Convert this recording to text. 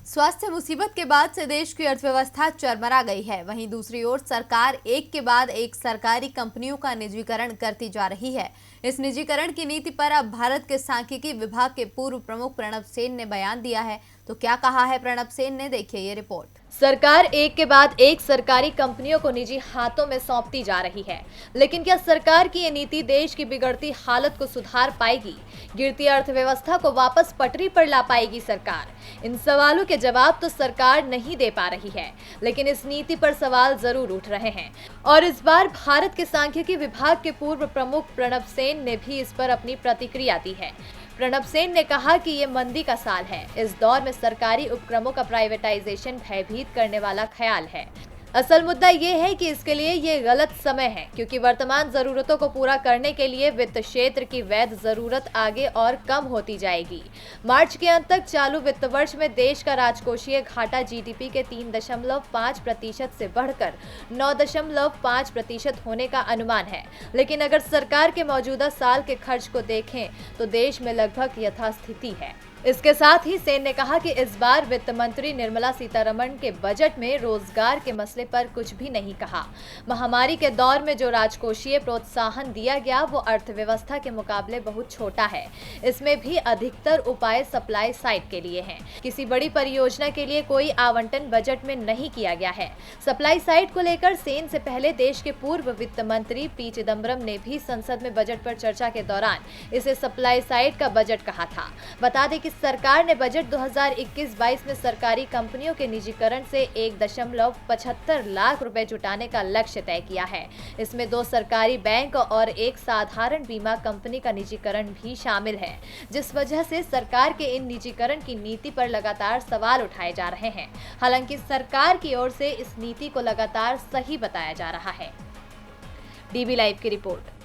स्वास्थ्य मुसीबत के बाद से देश की अर्थव्यवस्था चरमरा गई है। वहीं दूसरी ओर सरकार एक के बाद एक सरकारी कंपनियों का निजीकरण करती जा रही है। इस निजीकरण की नीति पर अब भारत के सांख्यिकी विभाग के पूर्व प्रमुख प्रणब सेन ने बयान दिया है। तो क्या कहा है प्रणब सेन ने, देखिए ये रिपोर्ट। सरकार एक के बाद एक सरकारी कंपनियों को निजी हाथों में सौंपती जा रही है, लेकिन क्या सरकार की ये नीति देश की बिगड़ती हालत को सुधार पाएगी? गिरती अर्थव्यवस्था को वापस पटरी पर ला पाएगी सरकार? इन सवालों के जवाब तो सरकार नहीं दे पा रही है, लेकिन इस नीति पर सवाल जरूर उठ रहे हैं। और इस बार भारत के सांख्यिकी विभाग के पूर्व प्रमुख प्रणब सेन ने भी इस पर अपनी प्रतिक्रिया दी है। प्रणब सेन ने कहा कि ये मंदी का साल है। इस दौर में सरकारी उपक्रमों का प्राइवेटाइजेशन भयभीत करने वाला ख्याल है। असल मुद्दा ये है कि इसके लिए ये गलत समय है, क्योंकि वर्तमान जरूरतों को पूरा करने के लिए वित्त क्षेत्र की वैध जरूरत आगे और कम होती जाएगी। मार्च के अंत तक चालू वित्त वर्ष में देश का राजकोषीय घाटा जीडीपी के 3.5% से बढ़कर 9.5% होने का अनुमान है। लेकिन अगर सरकार के मौजूदा साल के खर्च को देखें तो देश में लगभग यथास्थिति है। इसके साथ ही सेन ने कहा कि इस बार वित्त मंत्री निर्मला सीतारमण के बजट में रोजगार के मसले पर कुछ भी नहीं कहा। महामारी के दौर में जो राजकोषीय प्रोत्साहन दिया गया वो अर्थव्यवस्था के मुकाबले बहुत छोटा है। इसमें भी अधिकतर उपाय सप्लाई साइड के लिए हैं। किसी बड़ी परियोजना के लिए कोई आवंटन बजट में नहीं किया गया है। सप्लाई साइड को लेकर सेन से पहले देश के पूर्व वित्त मंत्री पी चिदम्बरम ने भी संसद में बजट पर चर्चा के दौरान इसे सप्लाई साइड का बजट कहा था। बता दें सरकार ने बजट 2021-22 में सरकारी कंपनियों के निजीकरण से 1.75 लाख रुपए जुटाने का लक्ष्य तय किया है। इसमें 2 सरकारी बैंक और एक साधारण बीमा कंपनी का निजीकरण भी शामिल है, जिस वजह से सरकार के इन निजीकरण की नीति पर लगातार सवाल उठाए जा रहे हैं। हालांकि सरकार की ओर से इस नीति को लगातार सही बताया जा रहा है। डीबी लाइव की रिपोर्ट।